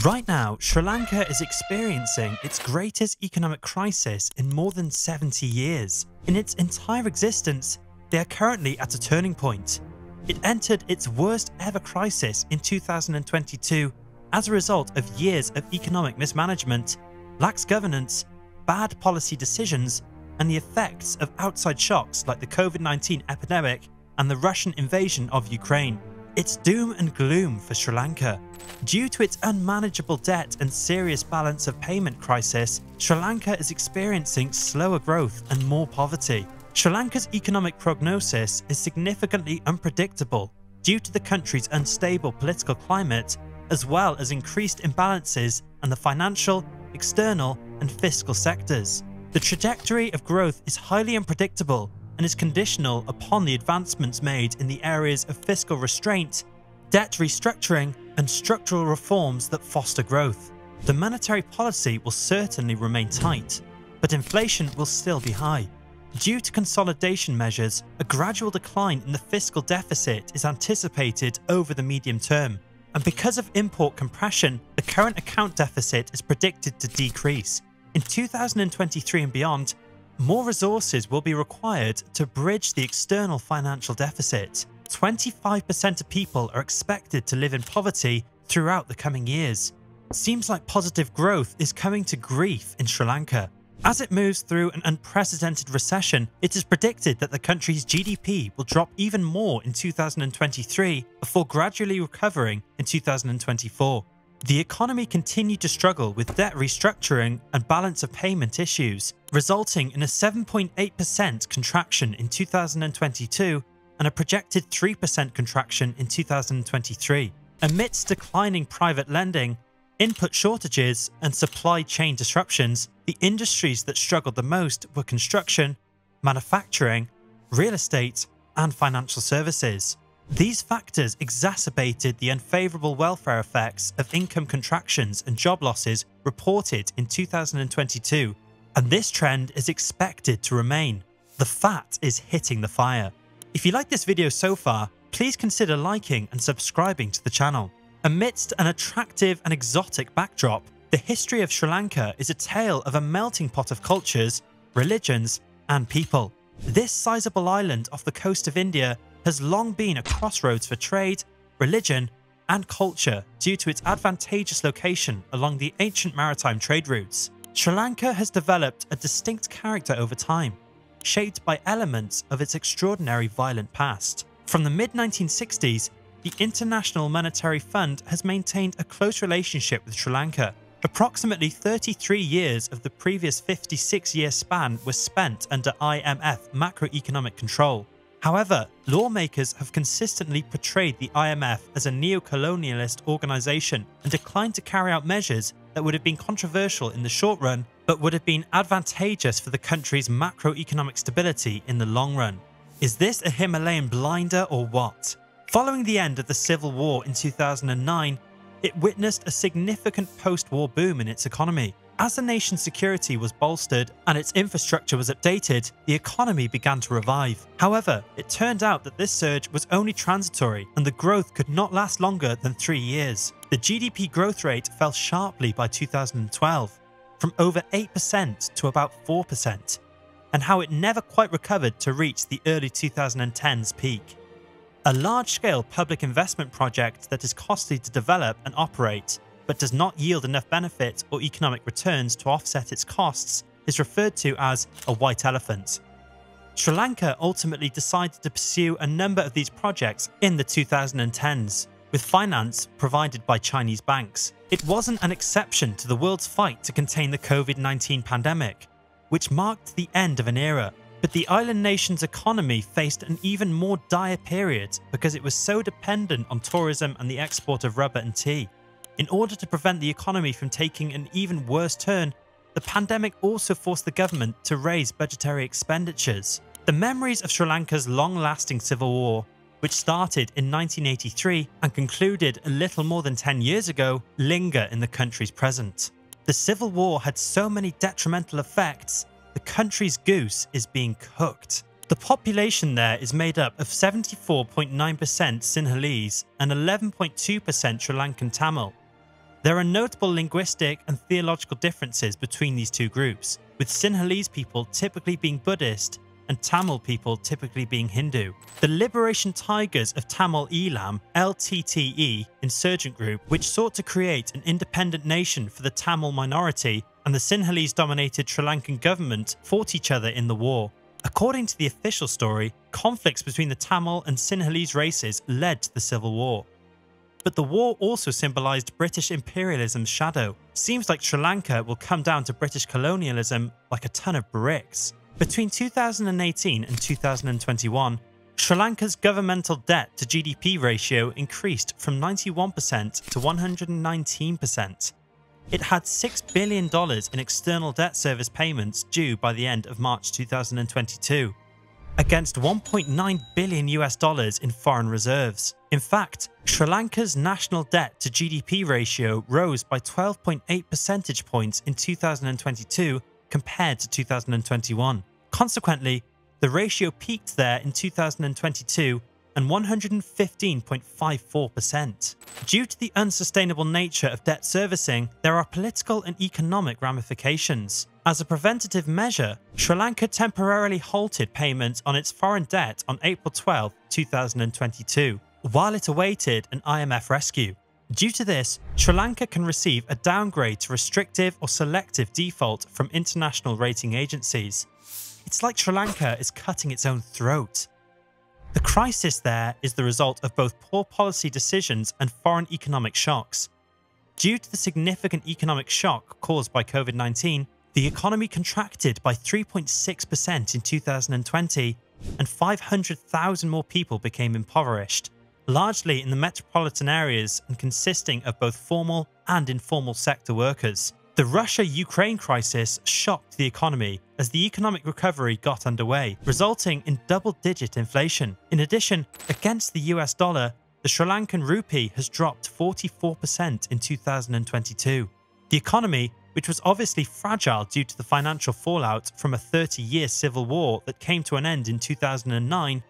Right now, Sri Lanka is experiencing its greatest economic crisis in more than 70 years. In its entire existence, they are currently at a turning point. It entered its worst ever crisis in 2022 as a result of years of economic mismanagement, lax governance, bad policy decisions, and the effects of outside shocks like the COVID-19 epidemic and the Russian invasion of Ukraine. It's doom and gloom for Sri Lanka. Due to its unmanageable debt and serious balance of payment crisis, Sri Lanka is experiencing slower growth and more poverty. Sri Lanka's economic prognosis is significantly unpredictable due to the country's unstable political climate, as well as increased imbalances in the financial, external, and fiscal sectors. The trajectory of growth is highly unpredictable and is conditional upon the advancements made in the areas of fiscal restraint, debt restructuring, and structural reforms that foster growth. The monetary policy will certainly remain tight, but inflation will still be high. Due to consolidation measures, a gradual decline in the fiscal deficit is anticipated over the medium term, and because of import compression, the current account deficit is predicted to decrease. In 2023 and beyond, more resources will be required to bridge the external financial deficit. 25% of people are expected to live in poverty throughout the coming years. Seems like positive growth is coming to grief in Sri Lanka. As it moves through an unprecedented recession, it is predicted that the country's GDP will drop even more in 2023 before gradually recovering in 2024. The economy continued to struggle with debt restructuring and balance of payment issues, resulting in a 7.8% contraction in 2022 and a projected 3% contraction in 2023. Amidst declining private lending, input shortages, and supply chain disruptions, the industries that struggled the most were construction, manufacturing, real estate, and financial services. These factors exacerbated the unfavourable welfare effects of income contractions and job losses reported in 2022, and this trend is expected to remain. The fat is hitting the fire. If you like this video so far, please consider liking and subscribing to the channel. Amidst an attractive and exotic backdrop, the history of Sri Lanka is a tale of a melting pot of cultures, religions, and people. This sizable island off the coast of India has long been a crossroads for trade, religion, and culture due to its advantageous location along the ancient maritime trade routes. Sri Lanka has developed a distinct character over time, shaped by elements of its extraordinary violent past. From the mid-1960s, the International Monetary Fund has maintained a close relationship with Sri Lanka. Approximately 33 years of the previous 56-year span were spent under IMF macroeconomic control. However, lawmakers have consistently portrayed the IMF as a neo-colonialist organization and declined to carry out measures that would have been controversial in the short run, but would have been advantageous for the country's macroeconomic stability in the long run. Is this a Himalayan blinder or what? Following the end of the Civil War in 2009, it witnessed a significant post-war boom in its economy. As the nation's security was bolstered and its infrastructure was updated, the economy began to revive. However, it turned out that this surge was only transitory and the growth could not last longer than 3 years. The GDP growth rate fell sharply by 2012, from over 8% to about 4%, and how it never quite recovered to reach the early 2010s peak. A large-scale public investment project that is costly to develop and operate, but does not yield enough benefit or economic returns to offset its costs, is referred to as a white elephant. Sri Lanka ultimately decided to pursue a number of these projects in the 2010s, with finance provided by Chinese banks. It wasn't an exception to the world's fight to contain the COVID-19 pandemic, which marked the end of an era. But the island nation's economy faced an even more dire period because it was so dependent on tourism and the export of rubber and tea. In order to prevent the economy from taking an even worse turn, the pandemic also forced the government to raise budgetary expenditures. The memories of Sri Lanka's long-lasting civil war, which started in 1983 and concluded a little more than 10 years ago, linger in the country's present. The civil war had so many detrimental effects, the country's goose is being cooked. The population there is made up of 74.9% Sinhalese and 11.2% Sri Lankan Tamil. There are notable linguistic and theological differences between these two groups, with Sinhalese people typically being Buddhist and Tamil people typically being Hindu. The Liberation Tigers of Tamil Eelam (LTTE) insurgent group, which sought to create an independent nation for the Tamil minority, and the Sinhalese-dominated Sri Lankan government fought each other in the war. According to the official story, conflicts between the Tamil and Sinhalese races led to the civil war. But the war also symbolised British imperialism's shadow. Seems like Sri Lanka will come down to British colonialism like a ton of bricks. Between 2018 and 2021, Sri Lanka's governmental debt to GDP ratio increased from 91% to 119%. It had $6 billion in external debt service payments due by the end of March 2022, against $1.9 billion in foreign reserves. In fact, Sri Lanka's national debt to GDP ratio rose by 12.8 percentage points in 2022 compared to 2021. Consequently, the ratio peaked there in 2022 and 115.54%. Due to the unsustainable nature of debt servicing, there are political and economic ramifications. As a preventative measure, Sri Lanka temporarily halted payments on its foreign debt on April 12, 2022, while it awaited an IMF rescue. Due to this, Sri Lanka can receive a downgrade to restrictive or selective default from international rating agencies. It's like Sri Lanka is cutting its own throat. The crisis there is the result of both poor policy decisions and foreign economic shocks. Due to the significant economic shock caused by COVID-19, the economy contracted by 3.6% in 2020, and 500,000 more people became impoverished, largely in the metropolitan areas and consisting of both formal and informal sector workers. The Russia-Ukraine crisis shocked the economy as the economic recovery got underway, resulting in double-digit inflation. In addition, against the US dollar, the Sri Lankan rupee has dropped 44% in 2022. The economy, which was obviously fragile due to the financial fallout from a 30-year civil war that came to an end in 2009,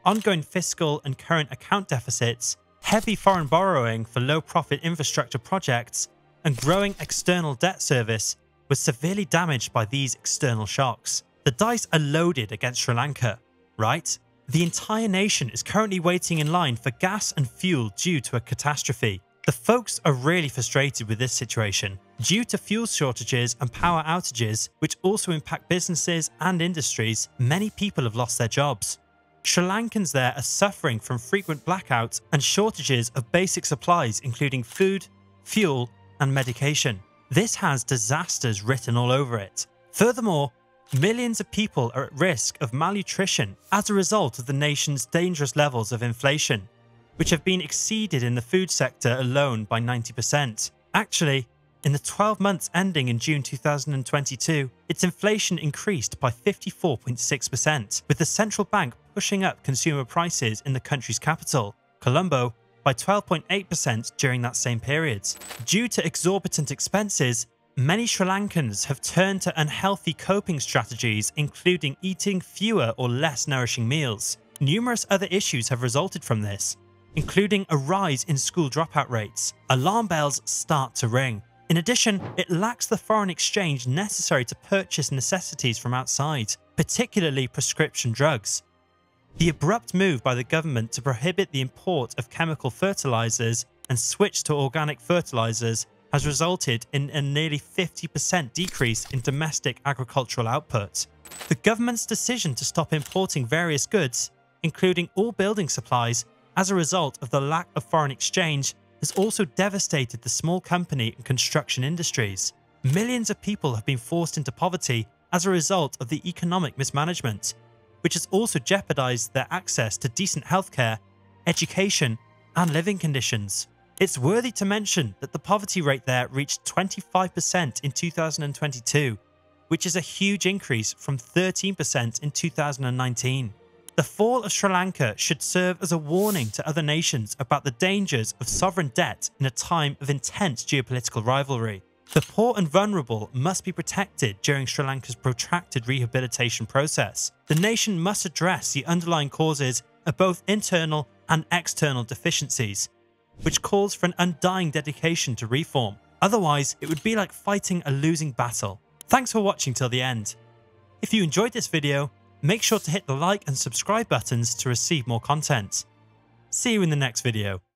ongoing fiscal and current account deficits, heavy foreign borrowing for low-profit infrastructure projects, and growing external debt service, was severely damaged by these external shocks. The dice are loaded against Sri Lanka, right? The entire nation is currently waiting in line for gas and fuel due to a catastrophe. The folks are really frustrated with this situation. Due to fuel shortages and power outages, which also impact businesses and industries, many people have lost their jobs. Sri Lankans there are suffering from frequent blackouts and shortages of basic supplies including food, fuel, and medication. This has disasters written all over it. Furthermore, millions of people are at risk of malnutrition as a result of the nation's dangerous levels of inflation, which have been exceeded in the food sector alone by 90%. Actually, in the 12 months ending in June 2022, its inflation increased by 54.6%, with the central bank pushing up consumer prices in the country's capital, Colombo, by 12.8% during that same period. Due to exorbitant expenses, many Sri Lankans have turned to unhealthy coping strategies, including eating fewer or less nourishing meals. Numerous other issues have resulted from this, including a rise in school dropout rates. Alarm bells start to ring. In addition, it lacks the foreign exchange necessary to purchase necessities from outside, particularly prescription drugs. The abrupt move by the government to prohibit the import of chemical fertilizers and switch to organic fertilizers has resulted in a nearly 50% decrease in domestic agricultural output. The government's decision to stop importing various goods, including all building supplies, as a result of the lack of foreign exchange, has also devastated the small company and construction industries. Millions of people have been forced into poverty as a result of the economic mismanagement, which has also jeopardized their access to decent healthcare, education, and living conditions. It's worthy to mention that the poverty rate there reached 25% in 2022, which is a huge increase from 13% in 2019. The fall of Sri Lanka should serve as a warning to other nations about the dangers of sovereign debt in a time of intense geopolitical rivalry. The poor and vulnerable must be protected during Sri Lanka's protracted rehabilitation process. The nation must address the underlying causes of both internal and external deficiencies, which calls for an undying dedication to reform. Otherwise, it would be like fighting a losing battle. Thanks for watching till the end. If you enjoyed this video, make sure to hit the like and subscribe buttons to receive more content. See you in the next video.